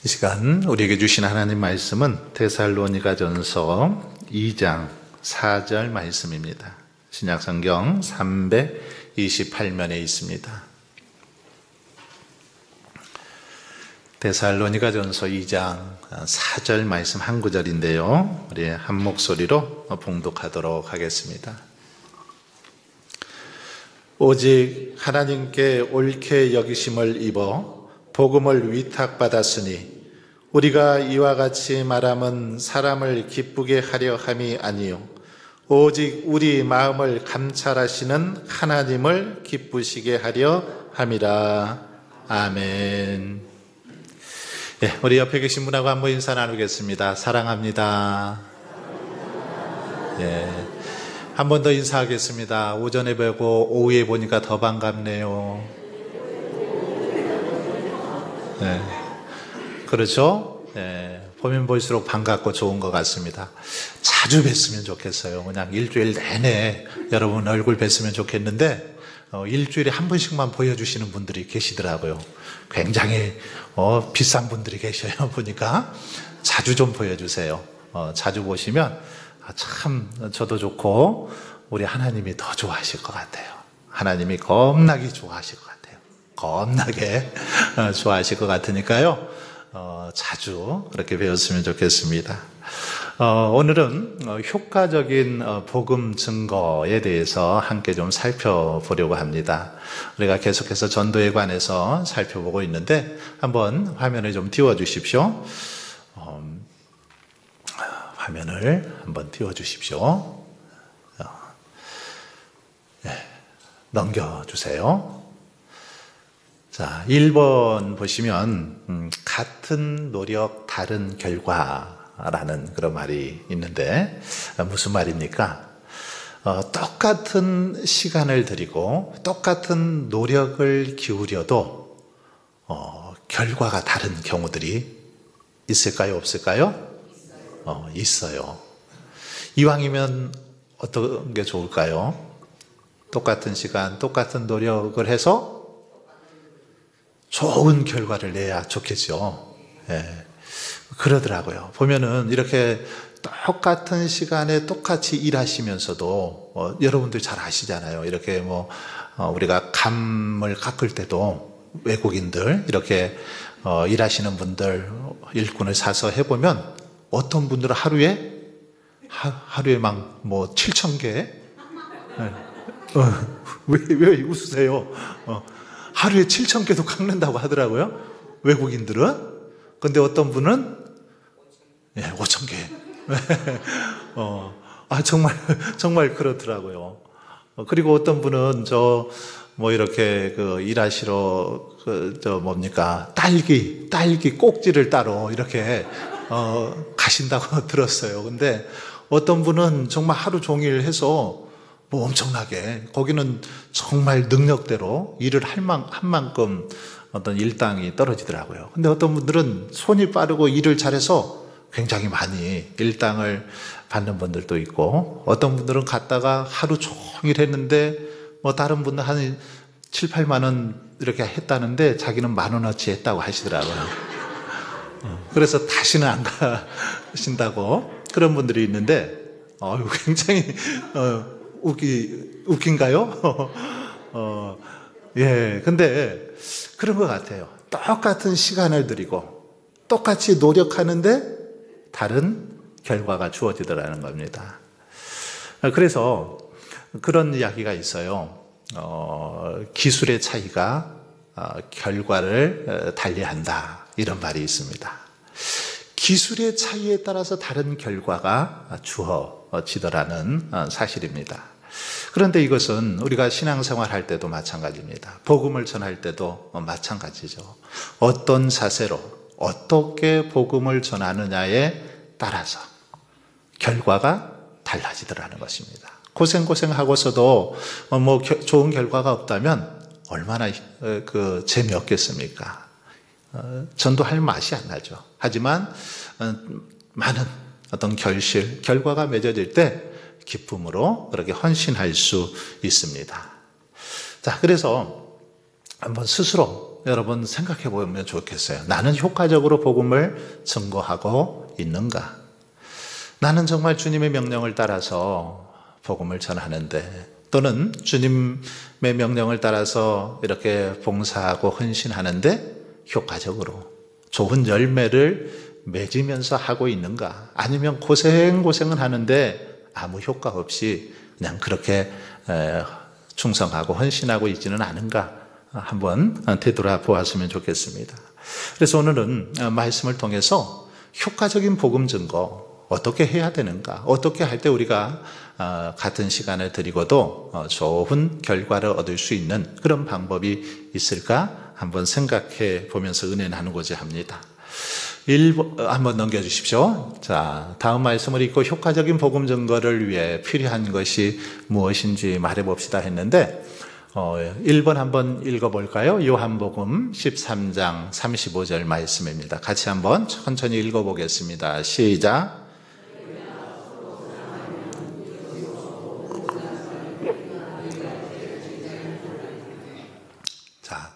이 시간 우리에게 주신 하나님 말씀은 데살로니가전서 2장 4절 말씀입니다. 신약성경 328면에 있습니다. 데살로니가전서 2장 4절 말씀 한 구절인데요. 우리 한 목소리로 봉독하도록 하겠습니다. 오직 하나님께 옳게 여기심을 입어 복음을 위탁받았으니 우리가 이와 같이 말함은 사람을 기쁘게 하려 함이 아니요 오직 우리 마음을 감찰하시는 하나님을 기쁘시게 하려 함이라. 아멘. 네, 우리 옆에 계신 분하고 한번 인사 나누겠습니다. 사랑합니다. 네, 한 번 더 인사하겠습니다. 오전에 뵈고 오후에 보니까 더 반갑네요. 네, 그렇죠? 네, 보면 볼수록 반갑고 좋은 것 같습니다. 자주 뵀으면 좋겠어요. 그냥 일주일 내내 여러분 얼굴 뵀으면 좋겠는데 일주일에 한 번씩만 보여주시는 분들이 계시더라고요. 굉장히 비싼 분들이 계셔요. 보니까 자주 좀 보여주세요. 자주 보시면 참 저도 좋고 우리 하나님이 더 좋아하실 것 같아요. 하나님이 겁나게 좋아하실 것 같아요. 겁나게 좋아하실 것 같으니까요. 자주 그렇게 배웠으면 좋겠습니다. 오늘은 효과적인 복음 증거에 대해서 함께 좀 살펴보려고 합니다. 우리가 계속해서 전도에 관해서 살펴보고 있는데 한번 화면을 좀 띄워주십시오. 화면을 한번 띄워주십시오. 네, 넘겨주세요. 자, 1번 보시면 같은 노력 다른 결과라는 그런 말이 있는데 무슨 말입니까? 똑같은 시간을 들이고 똑같은 노력을 기울여도 결과가 다른 경우들이 있을까요? 없을까요? 있어요. 이왕이면 어떤 게 좋을까요? 똑같은 시간, 똑같은 노력을 해서 좋은 결과를 내야 좋겠죠. 예, 그러더라고요. 보면은 이렇게 똑같은 시간에 똑같이 일하시면서도 여러분들 잘 아시잖아요. 이렇게 우리가 감을 깎을 때도 외국인들 이렇게 일하시는 분들 일꾼을 사서 해보면 어떤 분들은 하루에 막 7,000개 왜 웃으세요? 하루에 7,000개도 깎는다고 하더라고요. 외국인들은. 근데 어떤 분은 5,000개. 정말 그렇더라고요. 그리고 어떤 분은 이렇게 일하시러 딸기 꼭지를 따러 이렇게 가신다고 들었어요. 근데 어떤 분은 정말 하루 종일 해서 엄청나게 거기는 정말 능력대로 일을 한 만큼 어떤 일당이 떨어지더라고요. 근데 어떤 분들은 손이 빠르고 일을 잘해서 굉장히 많이 일당을 받는 분들도 있고 어떤 분들은 갔다가 하루 종일 했는데 다른 분은 한 7, 8만 원 이렇게 했다는데 자기는 10,000원어치 했다고 하시더라고요. 그래서 다시는 안 가신다고 그런 분들이 있는데 굉장히 웃긴가요? 예, 근데 그런 것 같아요. 똑같은 시간을 들이고 똑같이 노력하는데 다른 결과가 주어지더라는 겁니다. 그래서 그런 이야기가 있어요. 기술의 차이가 결과를 달리한다. 이런 말이 있습니다. 기술의 차이에 따라서 다른 결과가 주어지더라는 사실입니다. 그런데 이것은 우리가 신앙생활 할 때도 마찬가지입니다. 복음을 전할 때도 마찬가지죠. 어떤 자세로 어떻게 복음을 전하느냐에 따라서 결과가 달라지더라는 것입니다. 고생하고서도 좋은 결과가 없다면 얼마나 재미없겠습니까? 전도할 맛이 안 나죠. 하지만 많은 어떤 결과가 맺어질 때 기쁨으로 그렇게 헌신할 수 있습니다. 자, 그래서 한번 스스로 통해서 여러분 생각해 보면 좋겠어요. 나는 효과적으로 복음을 증거하고 있는가? 나는 정말 주님의 명령을 따라서 복음을 전하는데, 또는 주님의 명령을 따라서 이렇게 봉사하고 헌신하는데 효과적으로 좋은 열매를 맺으면서 하고 있는가? 아니면 고생은 하는데 아무 효과 없이 그냥 그렇게 충성하고 헌신하고 있지는 않은가? 한번 되돌아보았으면 좋겠습니다. 그래서 오늘은 말씀을 통해서 효과적인 복음 증거 어떻게 해야 되는가? 어떻게 할 때 우리가 같은 시간을 드리고도 좋은 결과를 얻을 수 있는 그런 방법이 있을까? 한번 생각해 보면서 은혜 나누고자 합니다. 1번 한번 넘겨주십시오. 자, 다음 말씀을 읽고 효과적인 복음 증거를 위해 필요한 것이 무엇인지 말해봅시다 했는데 1번 한번 읽어볼까요? 요한복음 13장 35절 말씀입니다. 같이 한번 천천히 읽어보겠습니다. 시작. 자,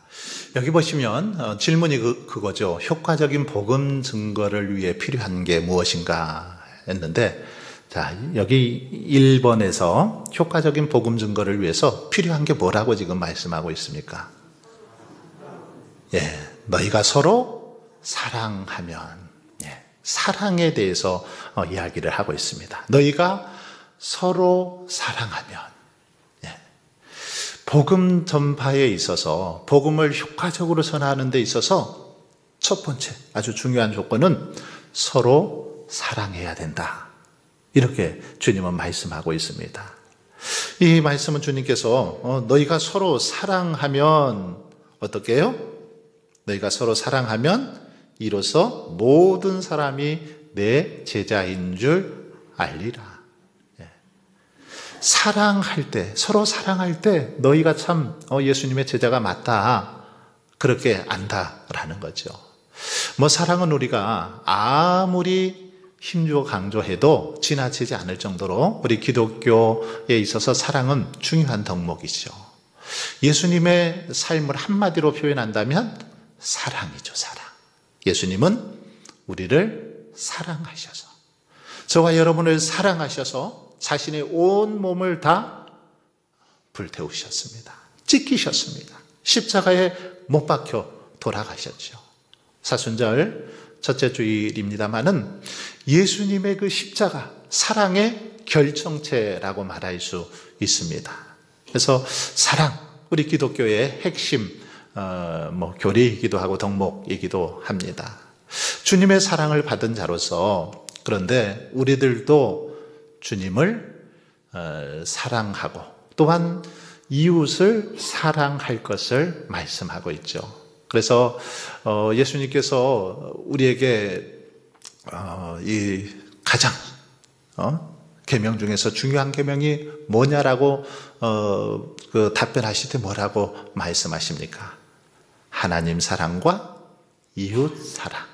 여기 보시면 질문이 그거죠. 효과적인 복음 증거를 위해 필요한 게 무엇인가 했는데, 자, 여기 1번에서 효과적인 복음 증거를 위해서 필요한 게 뭐라고 지금 말씀하고 있습니까? 예, 너희가 서로 사랑하면, 예, 사랑에 대해서 이야기를 하고 있습니다. 너희가 서로 사랑하면, 예, 복음 전파에 있어서 복음을 효과적으로 전하는 데 있어서 첫 번째 아주 중요한 조건은 서로 사랑해야 된다. 이렇게 주님은 말씀하고 있습니다. 이 말씀은 주님께서 너희가 서로 사랑하면 어떻게 해요? 너희가 서로 사랑하면 이로써 모든 사람이 내 제자인 줄 알리라. 사랑할 때, 서로 사랑할 때 너희가 참 예수님의 제자가 맞다, 그렇게 안다라는 거죠. 사랑은 우리가 아무리 힘주어 강조해도 지나치지 않을 정도로 우리 기독교에 있어서 사랑은 중요한 덕목이죠. 예수님의 삶을 한마디로 표현한다면 사랑이죠, 사랑. 예수님은 우리를 사랑하셔서, 저와 여러분을 사랑하셔서 자신의 온 몸을 다 불태우셨습니다. 찢기셨습니다. 십자가에 못 박혀 돌아가셨죠. 사순절 첫째 주일입니다마는 예수님의 그 십자가, 사랑의 결정체라고 말할 수 있습니다. 그래서 사랑, 우리 기독교의 핵심 교리이기도 하고 덕목이기도 합니다. 주님의 사랑을 받은 자로서, 그런데 우리들도 주님을 사랑하고 또한 이웃을 사랑할 것을 말씀하고 있죠. 그래서 예수님께서 우리에게 이 가장 계명 중에서 중요한 계명이 뭐냐라고 답변하실 때 뭐라고 말씀하십니까? 하나님 사랑과 이웃 사랑,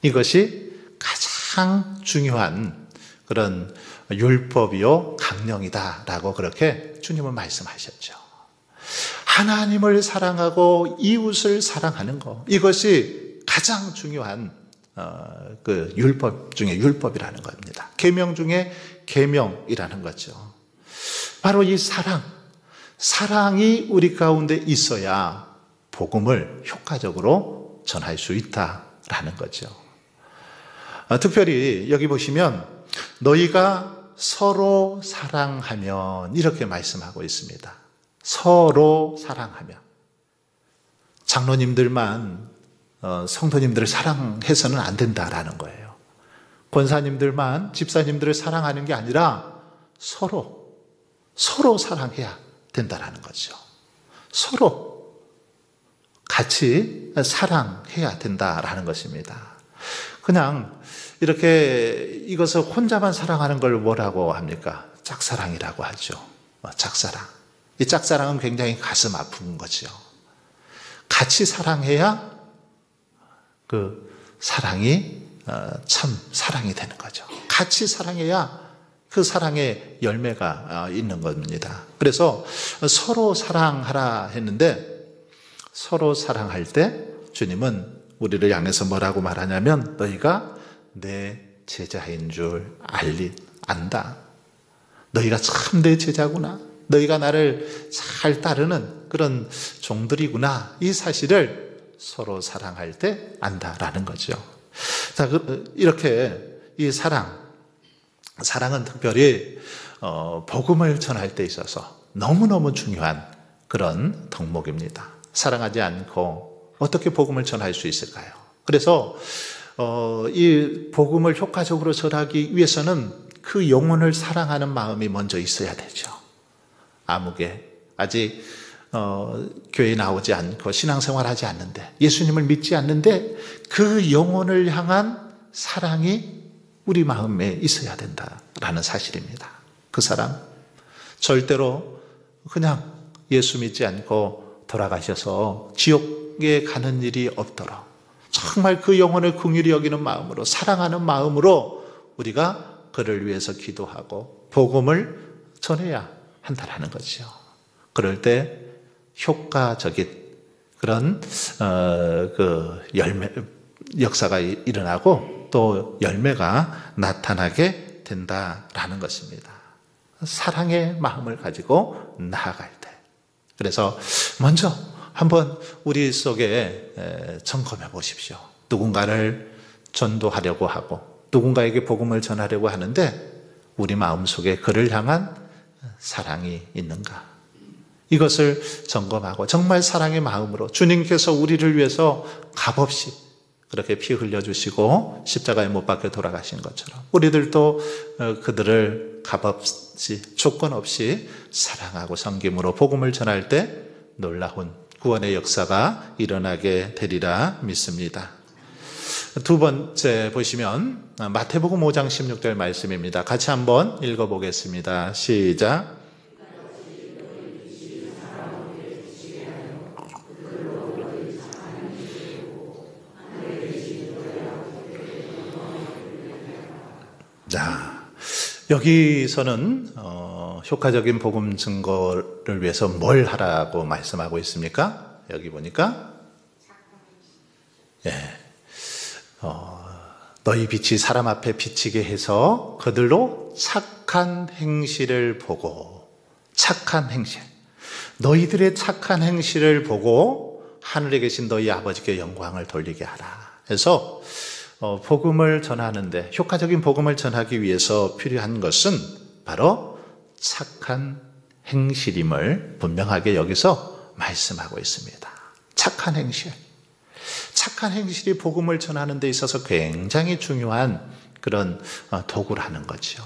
이것이 가장 중요한 그런 율법이요 강령이다라고 그렇게 주님은 말씀하셨죠. 하나님을 사랑하고 이웃을 사랑하는 것, 이것이 가장 중요한 그 율법 중에 율법이라는 겁니다. 계명 중에 계명이라는 거죠. 바로 이 사랑이 우리 가운데 있어야 복음을 효과적으로 전할 수 있다라는 거죠. 특별히 여기 보시면 너희가 서로 사랑하면, 이렇게 말씀하고 있습니다. 서로 사랑하면. 장로님들만 성도님들을 사랑해서는 안 된다라는 거예요. 권사님들만 집사님들을 사랑하는 게 아니라 서로 사랑해야 된다라는 거죠. 서로 같이 사랑해야 된다라는 것입니다. 그냥 이렇게 이것을 혼자만 사랑하는 걸 뭐라고 합니까? 짝사랑이라고 하죠. 짝사랑. 이 짝사랑은 굉장히 가슴 아픈 거죠. 같이 사랑해야 그 사랑이 참 사랑이 되는 거죠. 같이 사랑해야 그 사랑의 열매가 있는 겁니다. 그래서 서로 사랑하라 했는데 서로 사랑할 때 주님은 우리를 향해서 뭐라고 말하냐면 너희가 내 제자인 줄 안다. 너희가 참 내 제자구나. 너희가 나를 잘 따르는 그런 종들이구나. 이 사실을 서로 사랑할 때 안다라는 거죠. 자, 이렇게 이 사랑은 특별히 복음을 전할 때 있어서 너무너무 중요한 그런 덕목입니다. 사랑하지 않고 어떻게 복음을 전할 수 있을까요? 그래서 이 복음을 효과적으로 전하기 위해서는 그 영혼을 사랑하는 마음이 먼저 있어야 되죠. 아무개 아직 교회에 나오지 않고 신앙생활하지 않는데, 예수님을 믿지 않는데 그 영혼을 향한 사랑이 우리 마음에 있어야 된다라는 사실입니다. 그 사람 절대로 그냥 예수 믿지 않고 돌아가셔서 지옥에 가는 일이 없도록 정말 그 영혼을 긍휼히 여기는 마음으로, 사랑하는 마음으로 우리가 그를 위해서 기도하고 복음을 전해야 한다라는 거죠. 그럴 때 효과적인 그런 그 역사가 일어나고 또 열매가 나타나게 된다라는 것입니다. 사랑의 마음을 가지고 나아갈 때. 그래서 먼저 한번 우리 속에 점검해 보십시오. 누군가를 전도하려고 하고 누군가에게 복음을 전하려고 하는데 우리 마음속에 그를 향한 사랑이 있는가? 이것을 점검하고 정말 사랑의 마음으로 주님께서 우리를 위해서 값없이 그렇게 피 흘려주시고 십자가에 못 박혀 돌아가신 것처럼 우리들도 그들을 값없이 조건 없이 사랑하고 섬김으로 복음을 전할 때 놀라운 구원의 역사가 일어나게 되리라 믿습니다. 두 번째 보시면 마태복음 5장 16절 말씀입니다. 같이 한번 읽어보겠습니다. 시작. 자, 여기서는 효과적인 복음 증거를 위해서 뭘 하라고 말씀하고 있습니까? 여기 보니까 너희 빛이 사람 앞에 비치게 해서 그들로 착한 행실을 보고, 착한 행실, 너희들의 착한 행실을 보고 하늘에 계신 너희 아버지께 영광을 돌리게 하라. 그래서 복음을 전하는데, 효과적인 복음을 전하기 위해서 필요한 것은 바로 착한 행실임을 분명하게 여기서 말씀하고 있습니다. 착한 행실. 착한 행실이 복음을 전하는 데 있어서 굉장히 중요한 그런 도구라는 거죠.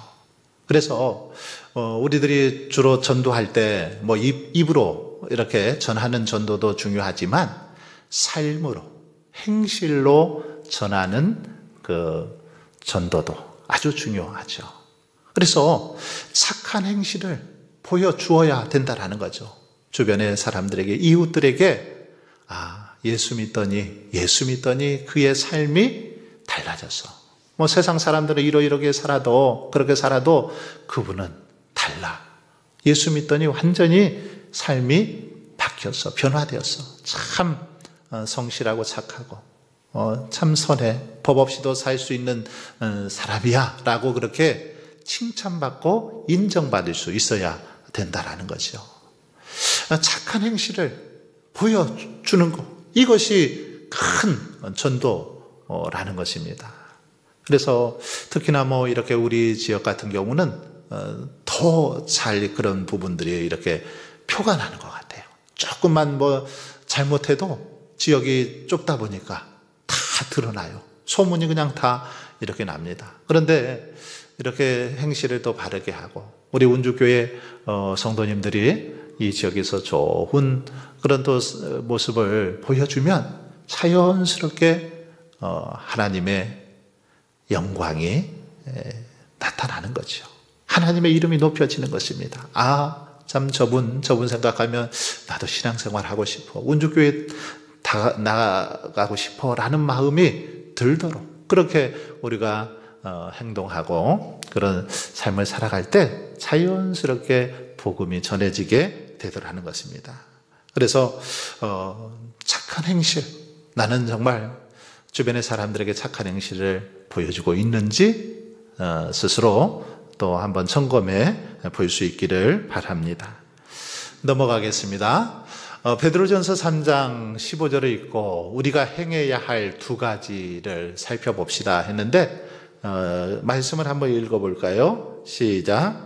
그래서 우리들이 주로 전도할 때 뭐 입으로 이렇게 전하는 전도도 중요하지만 삶으로, 행실로 전하는 그 전도도 아주 중요하죠. 그래서 착한 행실을 보여주어야 된다라는 거죠. 주변의 사람들에게, 이웃들에게 예수 믿더니 그의 삶이 달라졌어. 뭐 세상 사람들은 이러이러게 살아도, 그렇게 살아도 그분은 달라. 예수 믿더니 완전히 삶이 바뀌었어. 변화되었어. 참 성실하고 착하고 참 선해. 법 없이도 살 수 있는 사람이야 라고 그렇게 칭찬받고 인정받을 수 있어야 된다라는 거죠. 착한 행실을 보여주는 것, 이것이 큰 전도라는 것입니다. 그래서 특히나 뭐 이렇게 우리 지역 같은 경우는 더 잘 그런 부분들이 이렇게 표가 나는 것 같아요. 조금만 뭐 잘못해도 지역이 좁다 보니까 다 드러나요. 소문이 그냥 다 이렇게 납니다. 그런데 이렇게 행실을 또 바르게 하고 우리 운주교회 성도님들이 이 지역에서 좋은 그런 또 모습을 보여주면 자연스럽게 하나님의 영광이 나타나는 거죠. 하나님의 이름이 높여지는 것입니다. 참 저분 생각하면 나도 신앙생활 하고 싶어, 운주교회 나가고 싶어 라는 마음이 들도록 그렇게 우리가 행동하고 그런 삶을 살아갈 때 자연스럽게 복음이 전해지게 되더라는 것입니다. 그래서 착한 행실, 나는 정말 주변의 사람들에게 착한 행실을 보여주고 있는지 스스로 또 한번 점검해 볼 수 있기를 바랍니다. 넘어가겠습니다. 베드로전서 3장 15절을 읽고 우리가 행해야 할 두 가지를 살펴봅시다 했는데 말씀을 한번 읽어볼까요? 시작.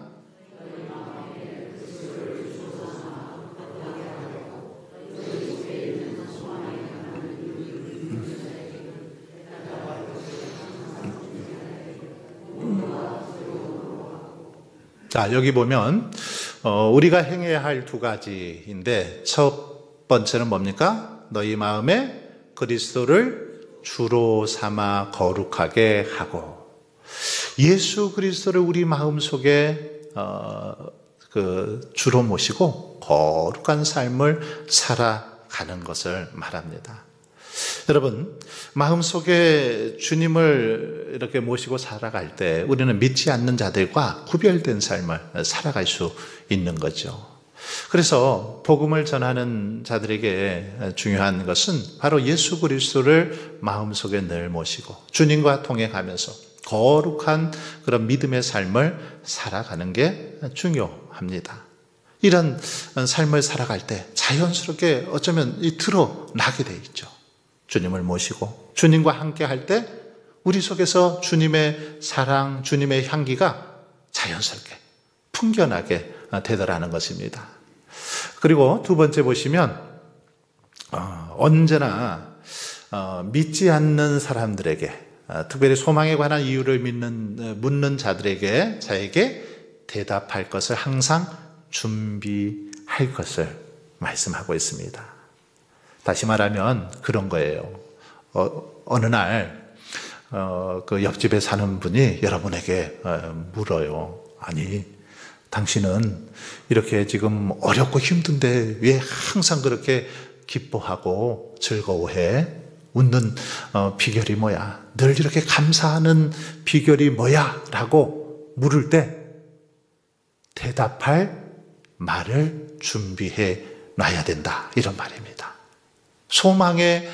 자, 여기 보면 우리가 행해야 할 두 가지인데 첫 번째는 뭡니까? 너희 마음에 그리스도를 주로 삼아 거룩하게 하고, 예수 그리스도를 우리 마음속에 주로 모시고 거룩한 삶을 살아가는 것을 말합니다. 여러분, 마음속에 주님을 이렇게 모시고 살아갈 때 우리는 믿지 않는 자들과 구별된 삶을 살아갈 수 있는 거죠. 그래서 복음을 전하는 자들에게 중요한 것은 바로 예수 그리스도를 마음속에 늘 모시고 주님과 동행하면서 거룩한 그런 믿음의 삶을 살아가는 게 중요합니다. 이런 삶을 살아갈 때 자연스럽게 어쩌면 드러나게 돼 있죠. 주님을 모시고 주님과 함께 할 때 우리 속에서 주님의 사랑, 주님의 향기가 자연스럽게 풍겨나게 되더라는 것입니다. 그리고 두 번째 보시면 언제나 믿지 않는 사람들에게, 특별히 소망에 관한 이유를 묻는 자에게 대답할 것을 항상 준비할 것을 말씀하고 있습니다. 다시 말하면 그런 거예요. 어느 날 그 옆집에 사는 분이 여러분에게 물어요. 아니, 당신은 이렇게 지금 어렵고 힘든데 왜 항상 그렇게 기뻐하고 즐거워해? 웃는 비결이 뭐야? 늘 이렇게 감사하는 비결이 뭐야? 라고 물을 때 대답할 말을 준비해 놔야 된다, 이런 말입니다. 소망에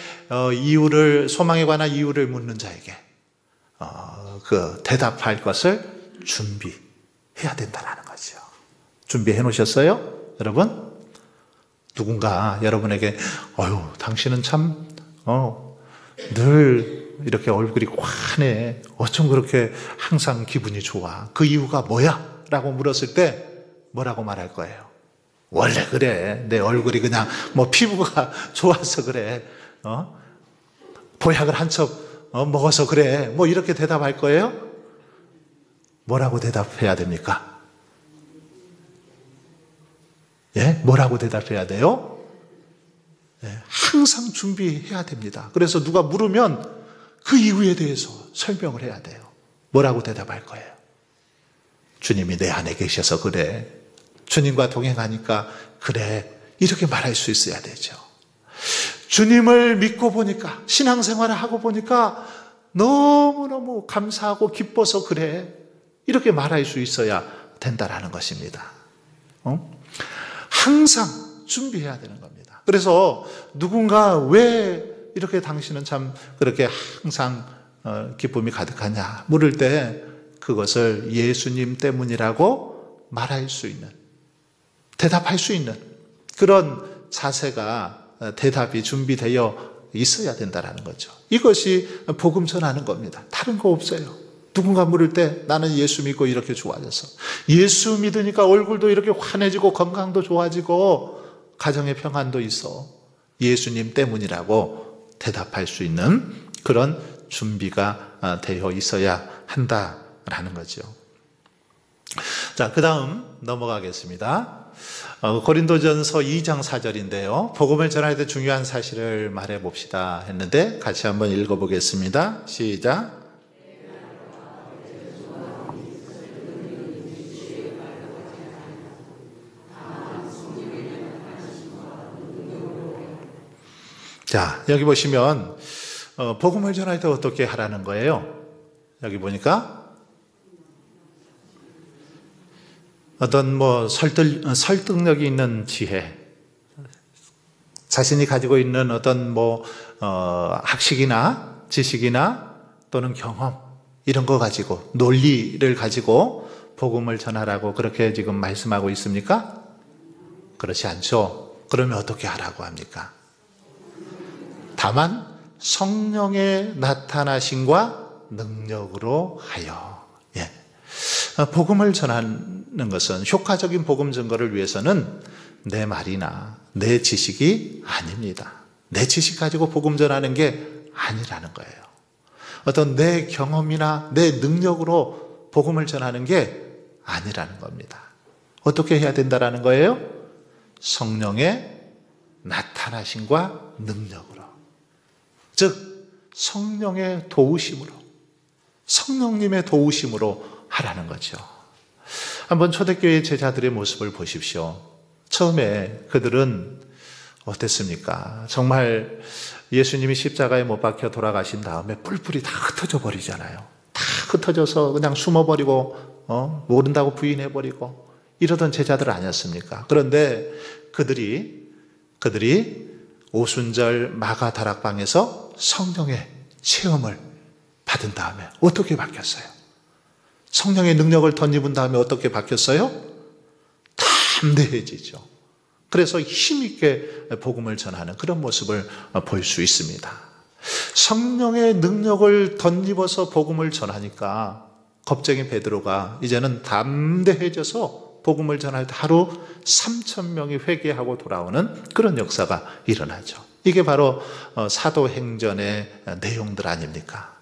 관한 이유를 묻는 자에게 대답할 것을 준비해야 된다는 거죠. 준비해 놓으셨어요? 여러분? 누군가 여러분에게 당신은 참 늘 이렇게 얼굴이 환해, 어쩜 그렇게 항상 기분이 좋아, 그 이유가 뭐야? 라고 물었을 때 뭐라고 말할 거예요? 원래 그래, 내 얼굴이 그냥 피부가 좋아서 그래, 보약을 한 첩 먹어서 그래, 이렇게 대답할 거예요? 뭐라고 대답해야 됩니까? 예? 뭐라고 대답해야 돼요? 예, 항상 준비해야 됩니다. 그래서 누가 물으면 그 이유에 대해서 설명을 해야 돼요. 뭐라고 대답할 거예요? 주님이 내 안에 계셔서 그래, 주님과 동행하니까 그래, 이렇게 말할 수 있어야 되죠. 주님을 믿고 보니까, 신앙생활을 하고 보니까 너무너무 감사하고 기뻐서 그래, 이렇게 말할 수 있어야 된다라는 것입니다. 항상 준비해야 되는 겁니다. 그래서 누군가 왜 이렇게 당신은 참 그렇게 항상 기쁨이 가득하냐 물을 때 그것을 예수님 때문이라고 말할 수 있는, 대답할 수 있는 그런 자세가, 대답이 준비되어 있어야 된다는 거죠. 이것이 복음 전하는 겁니다. 다른 거 없어요. 누군가 물을 때 나는 예수 믿고 이렇게 좋아져서, 예수 믿으니까 얼굴도 이렇게 환해지고 건강도 좋아지고 가정의 평안도 있어, 예수님 때문이라고 대답할 수 있는 그런 준비가 되어 있어야 한다라는 거죠. 자, 그 다음 넘어가겠습니다. 고린도전서 2장 4절인데요. 복음을 전할 때 중요한 사실을 말해 봅시다 했는데 같이 한번 읽어보겠습니다. 시작. 자, 여기 보시면 복음을 전할 때 어떻게 하라는 거예요? 여기 보니까 어떤 설득력이 있는 지혜, 자신이 가지고 있는 어떤 학식이나 지식이나 또는 경험, 이런 거 가지고, 논리를 가지고 복음을 전하라고 그렇게 지금 말씀하고 있습니까? 그렇지 않죠. 그러면 어떻게 하라고 합니까? 다만 성령의 나타나심과 능력으로 하여. 복음을 전하는 것은, 효과적인 복음 증거를 위해서는 내 말이나 내 지식이 아닙니다. 내 지식 가지고 복음 전하는 게 아니라는 거예요. 어떤 내 경험이나 내 능력으로 복음을 전하는 게 아니라는 겁니다. 어떻게 해야 된다라는 거예요? 성령의 나타나심과 능력으로. 즉 성령의 도우심으로, 성령님의 도우심으로 하라는 거죠. 한번 초대교회 제자들의 모습을 보십시오. 처음에 그들은 어땠습니까? 정말 예수님이 십자가에 못 박혀 돌아가신 다음에 뿔뿔이 다 흩어져 버리잖아요. 다 흩어져서 그냥 숨어버리고 모른다고 부인해버리고 이러던 제자들 아니었습니까? 그런데 그들이 오순절 마가 다락방에서 성령의 체험을 받은 다음에 어떻게 바뀌었어요? 성령의 능력을 덧입은 다음에 어떻게 바뀌었어요? 담대해지죠. 그래서 힘있게 복음을 전하는 그런 모습을 볼 수 있습니다. 성령의 능력을 덧입어서 복음을 전하니까 겁쟁이 베드로가 이제는 담대해져서 복음을 전할 때 하루 3,000명이 회개하고 돌아오는 그런 역사가 일어나죠. 이게 바로 사도행전의 내용들 아닙니까?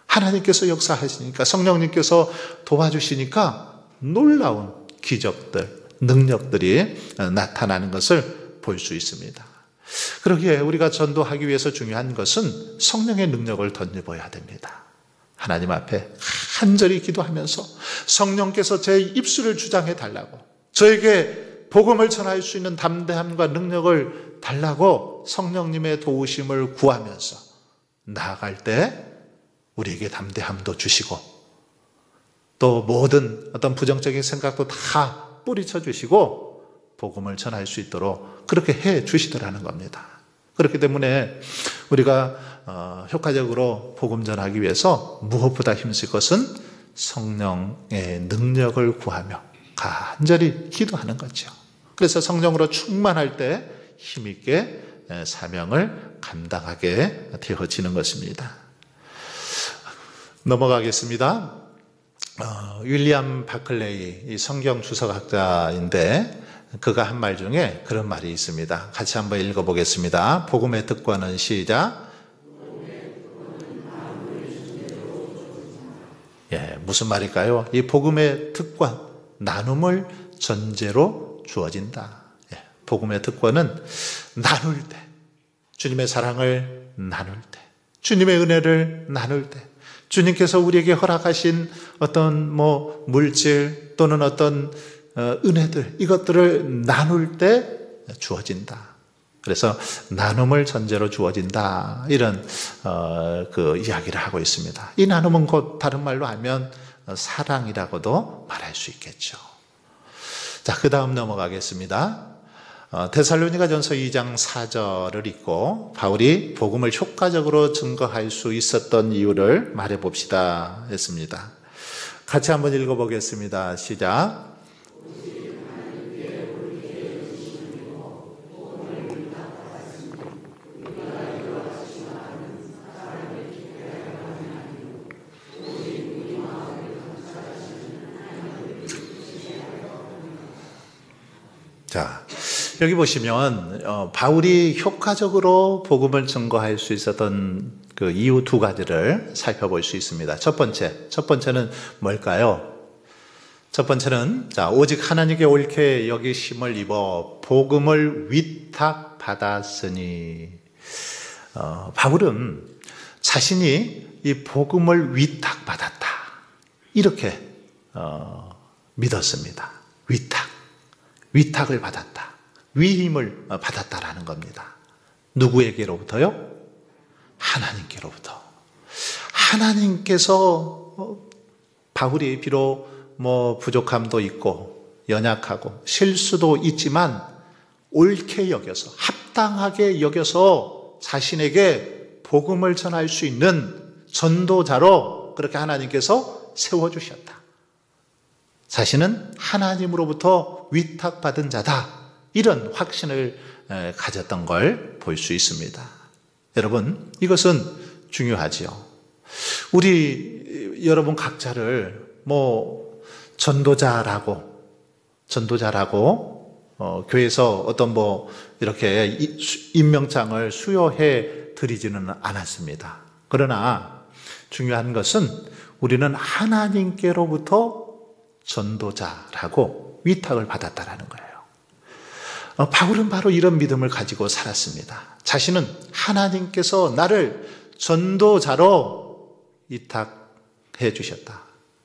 하나님께서 역사하시니까, 성령님께서 도와주시니까 놀라운 기적들, 능력들이 나타나는 것을 볼 수 있습니다. 그러기에 우리가 전도하기 위해서 중요한 것은 성령의 능력을 덧입어야 됩니다. 하나님 앞에 간절히 기도하면서 성령께서 제 입술을 주장해 달라고, 저에게 복음을 전할 수 있는 담대함과 능력을 달라고 성령님의 도우심을 구하면서 나아갈 때 우리에게 담대함도 주시고, 또 모든 어떤 부정적인 생각도 다 뿌리쳐 주시고 복음을 전할 수 있도록 그렇게 해 주시더라는 겁니다. 그렇기 때문에 우리가 효과적으로 복음 전하기 위해서 무엇보다 힘쓸 것은 성령의 능력을 구하며 간절히 기도하는 거죠. 그래서 성령으로 충만할 때 힘있게 사명을 감당하게 되어지는 것입니다. 넘어가겠습니다. 윌리엄 바클레이, 이 성경 주석학자인데 그가 한 말 중에 그런 말이 있습니다. 같이 한번 읽어보겠습니다. 복음의 특권은, 시작. 무슨 말일까요? 이 복음의 특권, 나눔을 전제로 주어진다. 복음의 특권은 나눌 때, 주님의 사랑을 나눌 때, 주님의 은혜를 나눌 때, 주님께서 우리에게 허락하신 어떤 물질 또는 어떤 은혜들, 이것들을 나눌 때 주어진다. 그래서 나눔을 전제로 주어진다, 이런 그 이야기를 하고 있습니다. 이 나눔은 곧 다른 말로 하면 사랑이라고도 말할 수 있겠죠. 자, 그 다음 넘어가겠습니다. 데살로니가전서 2장 4절을 읽고 바울이 복음을 효과적으로 증거할 수 있었던 이유를 말해봅시다 했습니다. 같이 한번 읽어보겠습니다. 시작. 자, 여기 보시면 바울이 효과적으로 복음을 증거할 수 있었던 그 이유 두 가지를 살펴볼 수 있습니다. 첫 번째는 뭘까요? 첫 번째는 오직 하나님께 옳게 여기심을 입어 복음을 위탁받았으니, 바울은 자신이 이 복음을 위탁받았다, 이렇게 믿었습니다. 위탁을 받았다, 위임을 받았다라는 겁니다. 누구에게로부터요? 하나님께로부터. 하나님께서 바울이 비록 부족함도 있고 연약하고 실수도 있지만 옳게 여겨서 합당하게 여겨서 자신에게 복음을 전할 수 있는 전도자로 그렇게 하나님께서 세워주셨다. 자신은 하나님으로부터 위탁받은 자다. 이런 확신을 가졌던 걸 볼 수 있습니다. 여러분, 이것은 중요하지요. 우리 여러분 각자를 전도자라고 교회에서 어떤 이렇게 임명장을 수여해 드리지는 않았습니다. 그러나 중요한 것은 우리는 하나님께로부터 전도자라고 위탁을 받았다라는 거예요. 바울은 바로 이런 믿음을 가지고 살았습니다. 자신은 하나님께서 나를 전도자로 위탁해 주셨다,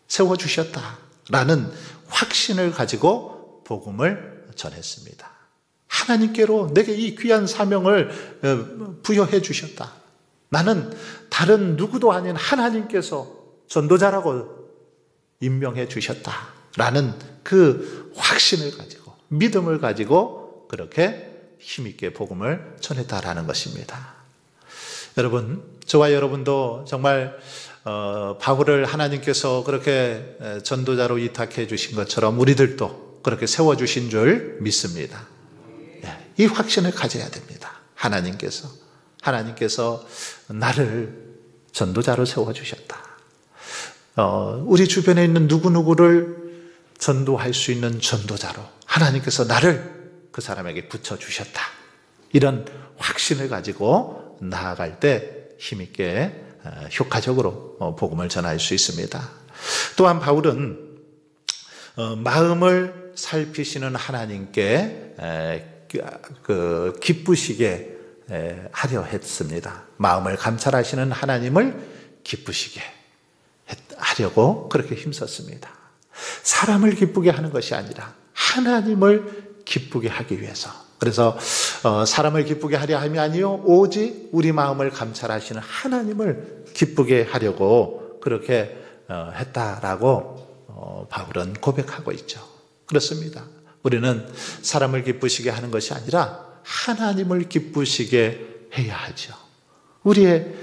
세워주셨다라는 확신을 가지고 복음을 전했습니다. 하나님께로 내게 이 귀한 사명을 부여해 주셨다. 나는 다른 누구도 아닌 하나님께서 전도자라고 임명해 주셨다라는 그 확신을 가지고, 믿음을 가지고 그렇게 힘있게 복음을 전했다라는 것입니다. 여러분, 저와 여러분도 정말 바울을 하나님께서 그렇게 전도자로 위탁해 주신 것처럼 우리들도 그렇게 세워주신 줄 믿습니다. 이 확신을 가져야 됩니다. 하나님께서 나를 전도자로 세워주셨다. 우리 주변에 있는 누구누구를 전도할 수 있는 전도자로 하나님께서 나를 그 사람에게 붙여주셨다. 이런 확신을 가지고 나아갈 때 힘있게 효과적으로 복음을 전할 수 있습니다. 또한 바울은 마음을 살피시는 하나님께 기쁘시게 하려 했습니다. 마음을 감찰하시는 하나님을 기쁘시게 하려고 그렇게 힘썼습니다. 사람을 기쁘게 하는 것이 아니라 하나님을 기쁘게 하기 위해서. 그래서 사람을 기쁘게 하려 함이 아니요 오직 우리 마음을 감찰하시는 하나님을 기쁘게 하려고 그렇게 했다라고 바울은 고백하고 있죠. 그렇습니다. 우리는 사람을 기쁘시게 하는 것이 아니라 하나님을 기쁘시게 해야 하죠. 우리의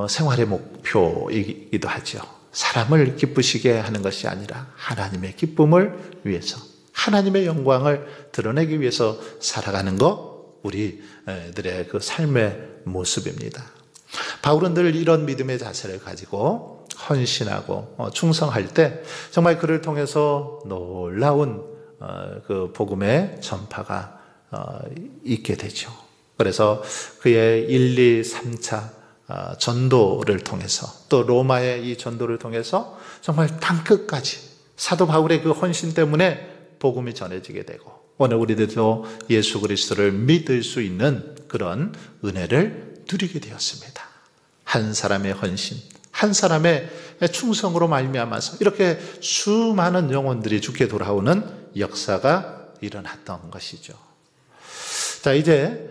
생활의 목표이기도 하죠. 사람을 기쁘시게 하는 것이 아니라 하나님의 기쁨을 위해서, 하나님의 영광을 드러내기 위해서 살아가는 것, 우리들의 그 삶의 모습입니다. 바울은 늘 이런 믿음의 자세를 가지고 헌신하고 충성할 때 정말 그를 통해서 놀라운 그 복음의 전파가 있게 되죠. 그래서 그의 1, 2, 3차 전도를 통해서, 또 로마의 이 전도를 통해서 정말 땅끝까지 사도 바울의 그 헌신 때문에 복음이 전해지게 되고, 오늘 우리들도 예수 그리스도를 믿을 수 있는 그런 은혜를 누리게 되었습니다. 한 사람의 헌신, 한 사람의 충성으로 말미암아서 이렇게 수많은 영혼들이 주께 돌아오는 역사가 일어났던 것이죠. 자, 이제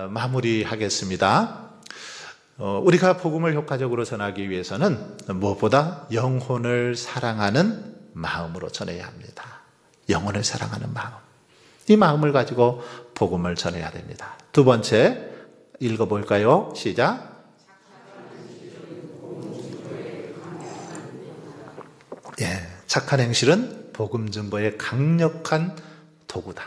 마무리하겠습니다. 우리가 복음을 효과적으로 전하기 위해서는 무엇보다 영혼을 사랑하는 마음으로 전해야 합니다. 영혼을 사랑하는 마음. 이 마음을 가지고 복음을 전해야 됩니다. 두 번째, 읽어볼까요? 시작. 착한 행실은 복음 전도의 강력한 도구다.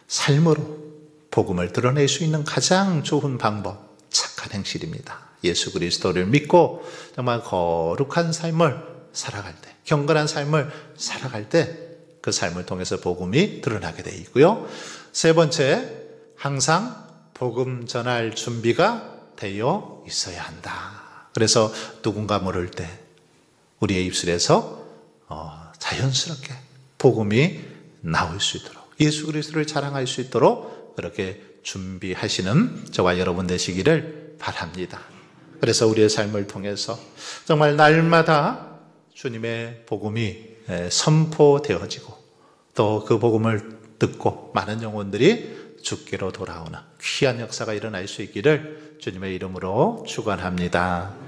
삶으로 복음을 드러낼 수 있는 가장 좋은 방법, 착한 행실입니다. 예수 그리스도를 믿고 정말 거룩한 삶을 살아갈 때, 경건한 삶을 살아갈 때 그 삶을 통해서 복음이 드러나게 되어 있고요. 세 번째, 항상 복음 전할 준비가 되어 있어야 한다. 그래서 누군가 모를 때 우리의 입술에서 자연스럽게 복음이 나올 수 있도록, 예수 그리스도를 자랑할 수 있도록 그렇게 준비하시는 저와 여러분 되시기를 바랍니다. 그래서 우리의 삶을 통해서 정말 날마다 주님의 복음이 선포되어지고, 또 그 복음을 듣고 많은 영혼들이 주께로 돌아오는 귀한 역사가 일어날 수 있기를 주님의 이름으로 축원합니다.